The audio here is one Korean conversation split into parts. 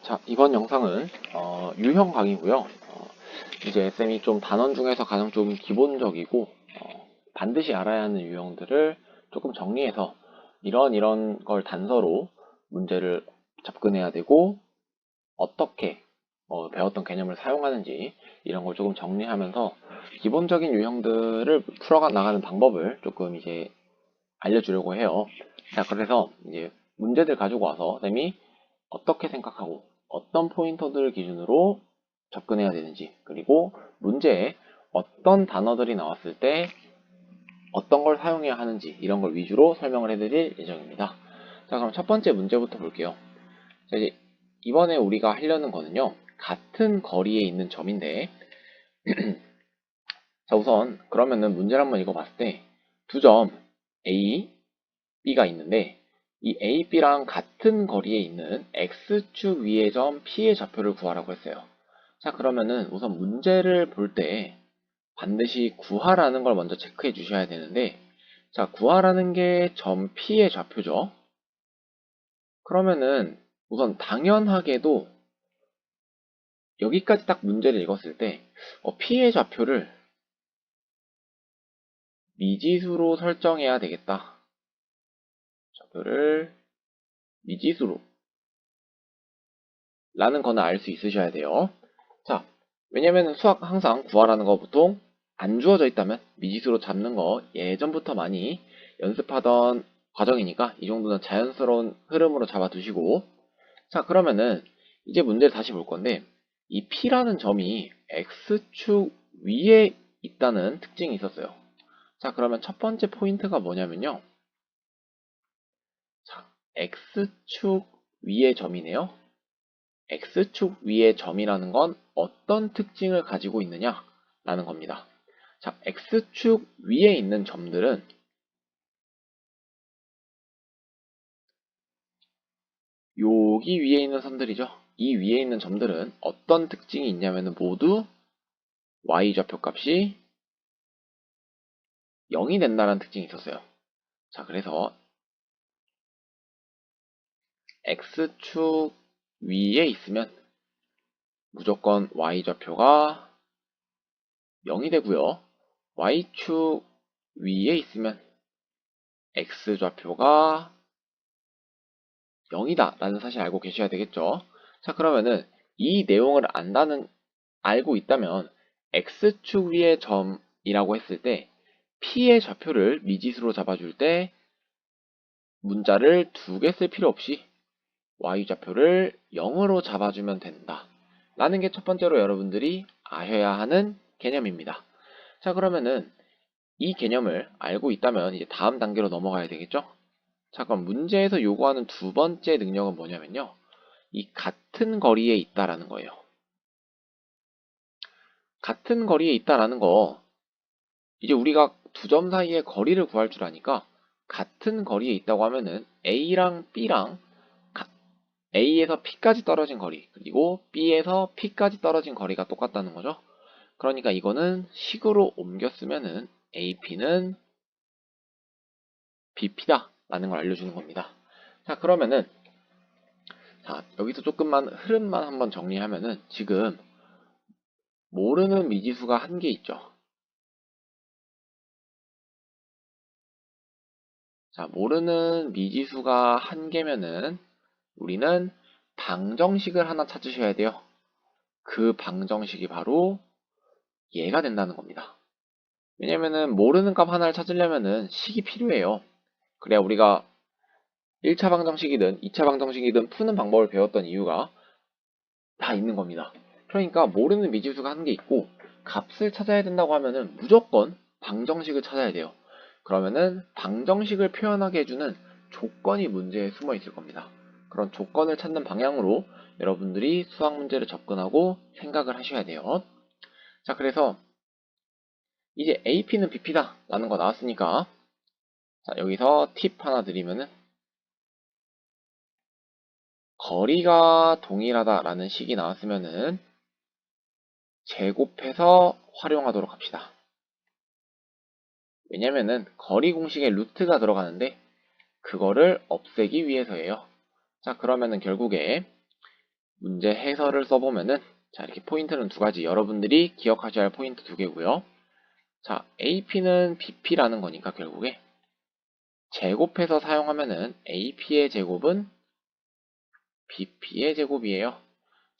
자, 이번 영상은 유형 강의고요. 이제 쌤이 좀 단원 중에서 가장 좀 기본적이고 반드시 알아야 하는 유형들을 조금 정리해서 이런 걸 단서로 문제를 접근해야 되고 어떻게 배웠던 개념을 사용하는지 이런 걸 조금 정리하면서 기본적인 유형들을 풀어 나가는 방법을 조금 이제 알려주려고 해요. 자, 그래서 이제 문제들 가지고 와서 쌤이 어떻게 생각하고 어떤 포인터들을 기준으로 접근해야 되는지, 그리고 문제에 어떤 단어들이 나왔을 때 어떤 걸 사용해야 하는지 이런 걸 위주로 설명을 해드릴 예정입니다. 자, 그럼 첫 번째 문제부터 볼게요. 자, 이제 이번에 우리가 하려는 거는요, 같은 거리에 있는 점인데 자, 우선 그러면은 문제를 한번 읽어봤을 때 두 점 A, B가 있는데 이 A, B랑 같은 거리에 있는 X축 위의 점 P의 좌표를 구하라고 했어요. 자, 그러면은 우선 문제를 볼 때 반드시 구하라는 걸 먼저 체크해 주셔야 되는데, 자, 구하라는 게 점 P의 좌표죠. 그러면은 우선 당연하게도 여기까지 딱 문제를 읽었을 때 P의 좌표를 미지수로 설정해야 되겠다. 좌표를 미지수로 라는 거는 알 수 있으셔야 돼요. 자, 왜냐면 수학 항상 구하라는 거 보통 안 주어져 있다면 미지수로 잡는 거 예전부터 많이 연습하던 과정이니까 이 정도는 자연스러운 흐름으로 잡아두시고, 자, 그러면은 이제 문제를 다시 볼 건데 이 P라는 점이 X축 위에 있다는 특징이 있었어요. 자, 그러면 첫 번째 포인트가 뭐냐면요, 자, X축 위의 점이네요. X축 위의 점이라는 건 어떤 특징을 가지고 있느냐라는 겁니다. 자, X축 위에 있는 점들은 여기 위에 있는 선들이죠. 이 위에 있는 점들은 어떤 특징이 있냐면 모두 Y좌표 값이 0이 된다는 특징이 있었어요. 자, 그래서 X축 위에 있으면 무조건 Y좌표가 0이 되고요. Y축 위에 있으면 X좌표가 0이다 라는 사실 알고 계셔야 되겠죠. 자, 그러면은 이 내용을 알고 있다면 X축 위의 점이라고 했을 때 P의 좌표를 미지수로 잡아줄 때 문자를 두 개 쓸 필요 없이 Y좌표를 0으로 잡아주면 된다 라는 게 첫 번째로 여러분들이 아셔야 하는 개념입니다. 자, 그러면은 이 개념을 알고 있다면 이제 다음 단계로 넘어가야 되겠죠. 자, 그럼 문제에서 요구하는 두 번째 능력은 뭐냐면요, 이 같은 거리에 있다라는 거예요. 같은 거리에 있다라는 거, 이제 우리가 두 점 사이의 거리를 구할 줄 아니까 같은 거리에 있다고 하면은 A랑 B랑 A에서 P까지 떨어진 거리, 그리고 B에서 P까지 떨어진 거리가 똑같다는 거죠. 그러니까 이거는 식으로 옮겨 쓰면은 AP는 BP다 라는 걸 알려주는 겁니다. 자, 그러면은 자, 여기서 조금만 흐름만 한번 정리하면은 지금 모르는 미지수가 한 개 있죠. 자, 모르는 미지수가 한 개면은 우리는 방정식을 하나 찾으셔야 돼요. 그 방정식이 바로 얘가 된다는 겁니다. 왜냐면은 모르는 값 하나를 찾으려면은 식이 필요해요. 그래야 우리가 1차 방정식이든 2차 방정식이든 푸는 방법을 배웠던 이유가 다 있는 겁니다. 그러니까 모르는 미지수가 한 개 있고 값을 찾아야 된다고 하면은 무조건 방정식을 찾아야 돼요. 그러면은 방정식을 표현하게 해주는 조건이 문제에 숨어 있을 겁니다. 그런 조건을 찾는 방향으로 여러분들이 수학 문제를 접근하고 생각을 하셔야 돼요. 자, 그래서 이제 AP는 BP다 라는 거 나왔으니까, 자, 여기서 팁 하나 드리면은 거리가 동일하다 라는 식이 나왔으면은 제곱해서 활용하도록 합시다. 왜냐면은 거리 공식에 루트가 들어가는데 그거를 없애기 위해서예요. 자, 그러면은 결국에 문제 해설을 써보면은, 자, 이렇게 포인트는 두 가지, 여러분들이 기억하셔야 할 포인트 두 개고요. 자, AP는 BP라는 거니까 결국에 제곱해서 사용하면은 AP의 제곱은 BP의 제곱이에요.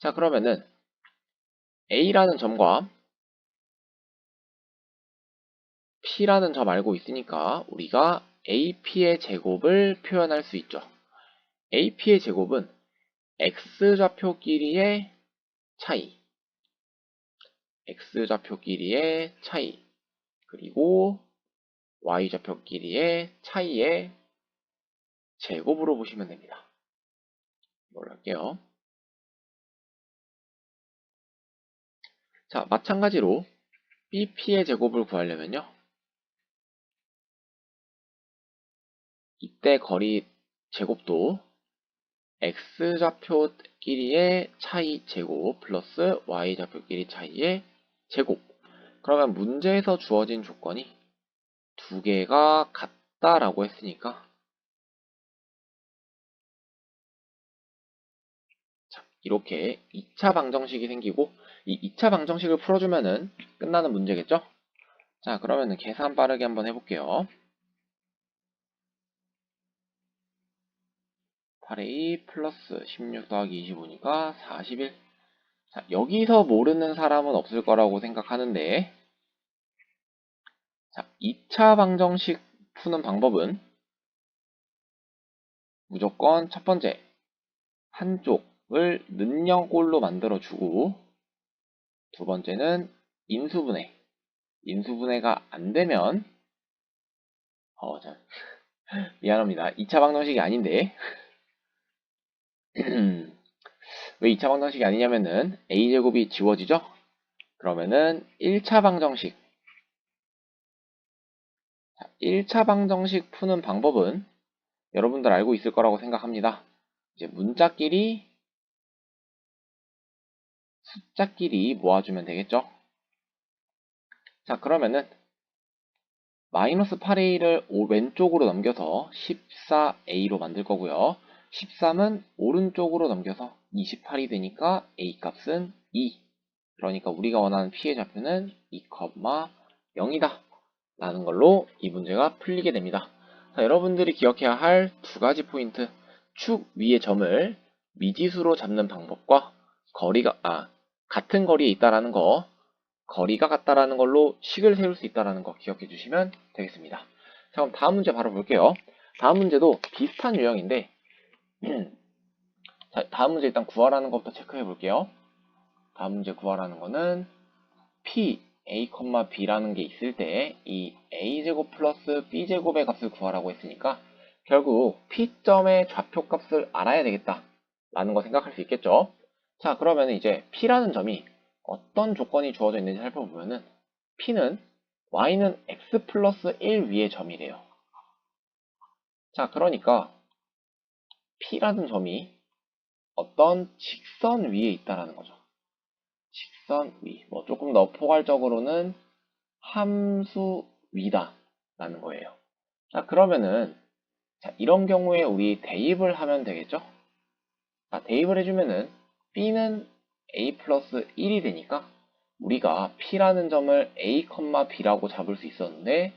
자, 그러면은 A라는 점과 P라는 점 알고 있으니까 우리가 AP의 제곱을 표현할 수 있죠. AP의 제곱은 X좌표끼리의 차이, X좌표끼리의 차이, 그리고 Y좌표끼리의 차이의 제곱으로 보시면 됩니다. 이걸로 할게요. 자, 마찬가지로 BP의 제곱을 구하려면요. 이때 거리 제곱도 X좌표끼리의 차이 제곱 플러스 Y좌표끼리 차이의 제곱. 그러면 문제에서 주어진 조건이 두 개가 같다라고 했으니까, 자, 이렇게 2차 방정식이 생기고, 이 2차 방정식을 풀어주면은 끝나는 문제겠죠? 자, 그러면은 계산 빠르게 한번 해볼게요. 8a 플러스 16 더하기 25니까 41. 자, 여기서 모르는 사람은 없을 거라고 생각하는데, 자, 2차 방정식 푸는 방법은 무조건 첫 번째, 한쪽을 는영꼴로 만들어주고, 두 번째는 인수분해. 인수분해가 안 되면, 자, 미안합니다. 2차 방정식이 아닌데, 왜 2차 방정식이 아니냐면은 a제곱이 지워지죠? 그러면은 1차 방정식. 자, 1차 방정식 푸는 방법은 여러분들 알고 있을 거라고 생각합니다. 이제 문자끼리, 숫자끼리 모아주면 되겠죠? 자, 그러면은 마이너스 8a를 왼쪽으로 넘겨서 14a로 만들 거고요. 13은 오른쪽으로 넘겨서 28이 되니까 a 값은 2. 그러니까 우리가 원하는 p의 좌표는 2,0이다. 라는 걸로 이 문제가 풀리게 됩니다. 자, 여러분들이 기억해야 할 두 가지 포인트. 축 위의 점을 미지수로 잡는 방법과 같은 거리에 있다라는 거, 거리가 같다라는 걸로 식을 세울 수 있다라는 거 기억해 주시면 되겠습니다. 자, 그럼 다음 문제 바로 볼게요. 다음 문제도 비슷한 유형인데, 자, 다음 문제 일단 구하라는 것부터 체크해 볼게요. 다음 문제 구하라는 거는 P, A, B라는 게 있을 때 이 A제곱 플러스 B제곱의 값을 구하라고 했으니까 결국 P점의 좌표값을 알아야 되겠다 라는 거 생각할 수 있겠죠. 자, 그러면 이제 P라는 점이 어떤 조건이 주어져 있는지 살펴보면은 P는 Y는 X 플러스 1 위의 점이래요. 자, 그러니까 P라는 점이 어떤 직선 위에 있다라는 거죠. 직선 위. 뭐 조금 더 포괄적으로는 함수 위다 라는 거예요. 자, 그러면은 자, 이런 경우에 우리 대입을 하면 되겠죠? 자, 대입을 해주면은 B는 A 플러스 1이 되니까 우리가 P라는 점을 A, B라고 잡을 수 있었는데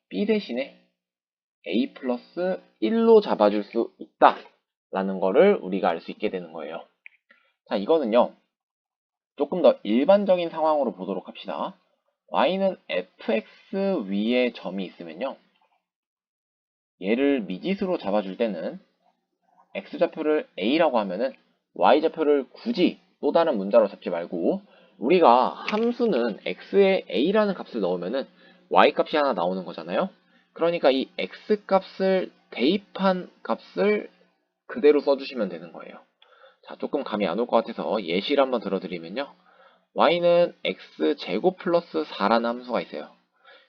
B 대신에 A 플러스 1로 잡아줄 수 있다 라는 거를 우리가 알 수 있게 되는 거예요. 자, 이거는요 조금 더 일반적인 상황으로 보도록 합시다. Y는 fx 위에 점이 있으면요 얘를 미지수로 잡아줄 때는 x좌표를 a라고 하면은 y좌표를 굳이 또 다른 문자로 잡지 말고 우리가 함수는 x에 a라는 값을 넣으면은 y 값이 하나 나오는 거잖아요. 그러니까 이 x 값을 대입한 값을 그대로 써주시면 되는 거예요. 자, 조금 감이 안 올 것 같아서 예시를 한번 들어드리면요. y는 x제곱 플러스 4라는 함수가 있어요.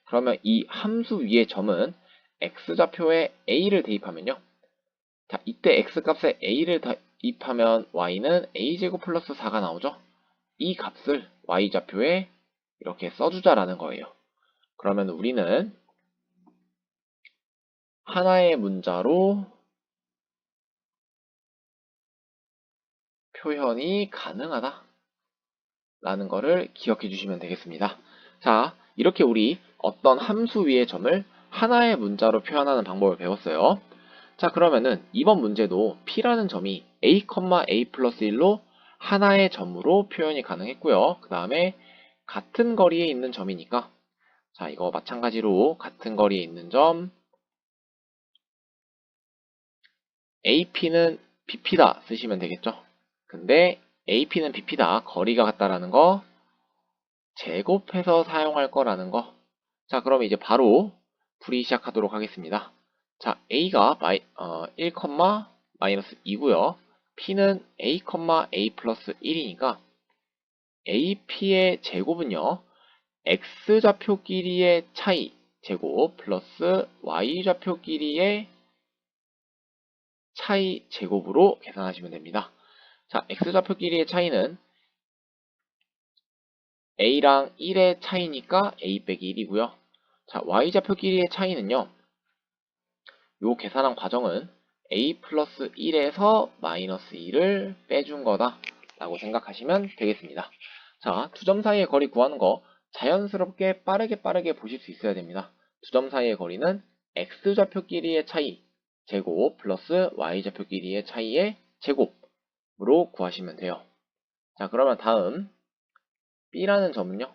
그러면 이 함수 위의 점은 x좌표에 a를 대입하면요. 자, 이때 x값에 a를 대입하면 y는 a제곱 플러스 4가 나오죠. 이 값을 y좌표에 이렇게 써주자라는 거예요. 그러면 우리는 하나의 문자로 표현이 가능하다 라는 거를 기억해 주시면 되겠습니다. 자, 이렇게 우리 어떤 함수 위의 점을 하나의 문자로 표현하는 방법을 배웠어요. 자, 그러면은 이번 문제도 P라는 점이 a, a 플러스 1로 하나의 점으로 표현이 가능했고요. 그 다음에 같은 거리에 있는 점이니까, 자, 이거 마찬가지로 같은 거리에 있는 점 AP는 BP다 쓰시면 되겠죠. 근데 AP는 BP다, 거리가 같다라는 거 제곱해서 사용할 거라는 거. 자, 그럼 이제 바로 풀이 시작하도록 하겠습니다. 자, A가 1, 마이너스 2고요. P는 A, A 플러스 1이니까 AP의 제곱은요, X좌표 길이의 차이 제곱 플러스 Y좌표 길이의 차이 제곱으로 계산하시면 됩니다. 자, X좌표 길이의 차이는 A랑 1의 차이니까 A 빼기 1이고요. 자, Y좌표 길이의 차이는요, 요 계산한 과정은 A 플러스 1에서 마이너스 2를 빼준 거다 라고 생각하시면 되겠습니다. 자, 두 점 사이의 거리 구하는 거 자연스럽게 빠르게 보실 수 있어야 됩니다. 두 점 사이의 거리는 X좌표 길이의 차이 제곱 플러스 Y좌표 길이의 차이의 제곱으로 구하시면 돼요. 자, 그러면 다음 B라는 점은요,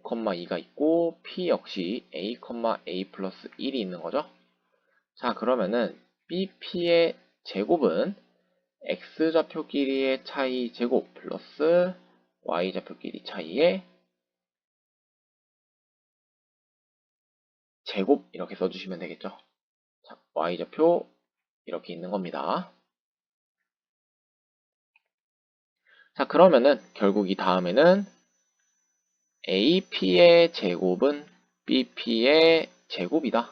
5,2가 있고 P 역시 A, A 플러스 1이 있는 거죠. 자, 그러면은 BP의 제곱은 X좌표 길이의 차이 제곱 플러스 Y좌표 길이 차이의 제곱 이렇게 써주시면 되겠죠. 자, Y좌표 이렇게 있는 겁니다. 자, 그러면은 결국 이 다음에는 AP의 제곱은 BP의 제곱이다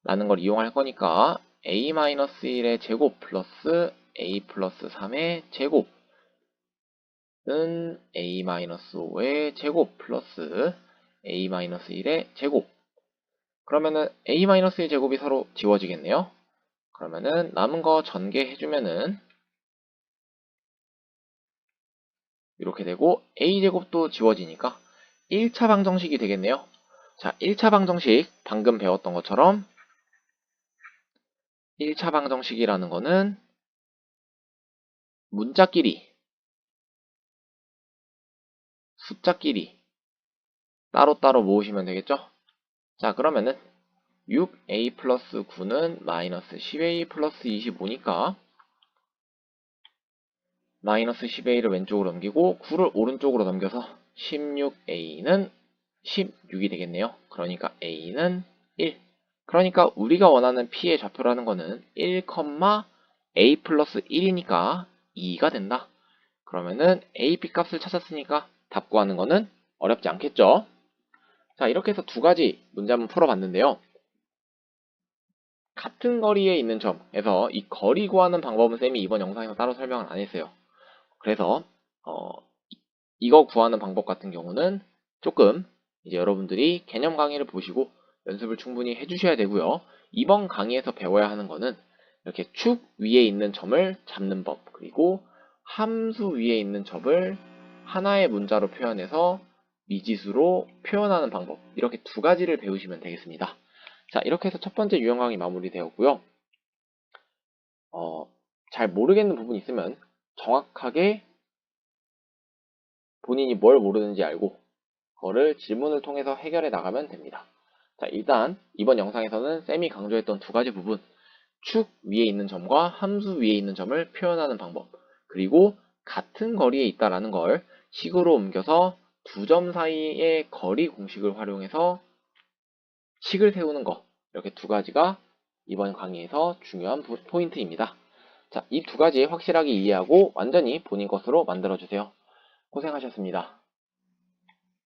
라는 걸 이용할 거니까 A-1의 제곱 플러스 A 플러스 3의 제곱은 A-5의 제곱 플러스 A-1의 제곱. 그러면은 A-1 제곱이 서로 지워지겠네요. 그러면은 남은 거 전개해주면은 이렇게 되고 A제곱도 지워지니까 1차 방정식이 되겠네요. 자, 1차 방정식 방금 배웠던 것처럼 1차 방정식이라는 거는 문자끼리, 숫자끼리 따로따로 모으시면 되겠죠? 자, 그러면은 6a 플러스 9는 마이너스 10a 플러스 25니까 마이너스 10a를 왼쪽으로 넘기고 9를 오른쪽으로 넘겨서 16a는 16이 되겠네요. 그러니까 a는 1. 그러니까 우리가 원하는 p의 좌표라는 거는 1, a 플러스 1이니까 2가 된다. 그러면은 a, b 값을 찾았으니까 답 구하는 거는 어렵지 않겠죠? 자, 이렇게 해서 두 가지 문제 한번 풀어봤는데요. 같은 거리에 있는 점에서 이 거리 구하는 방법은 쌤이 이번 영상에서 따로 설명을 안 했어요. 그래서 이거 구하는 방법 같은 경우는 조금 이제 여러분들이 개념 강의를 보시고 연습을 충분히 해주셔야 되고요. 이번 강의에서 배워야 하는 거는 이렇게 축 위에 있는 점을 잡는 법, 그리고 함수 위에 있는 점을 하나의 문자로 표현해서 미지수로 표현하는 방법, 이렇게 두 가지를 배우시면 되겠습니다. 자, 이렇게 해서 첫 번째 유형 강의 마무리되었고요. 잘 모르겠는 부분이 있으면 정확하게 본인이 뭘 모르는지 알고 그거를 질문을 통해서 해결해 나가면 됩니다. 자, 일단 이번 영상에서는 쌤이 강조했던 두 가지 부분, 축 위에 있는 점과 함수 위에 있는 점을 표현하는 방법, 그리고 같은 거리에 있다라는 걸 식으로 옮겨서 두 점 사이의 거리 공식을 활용해서 식을 세우는 거, 이렇게 두 가지가 이번 강의에서 중요한 포인트입니다. 자, 이 두 가지 확실하게 이해하고 완전히 본인 것으로 만들어주세요. 고생하셨습니다.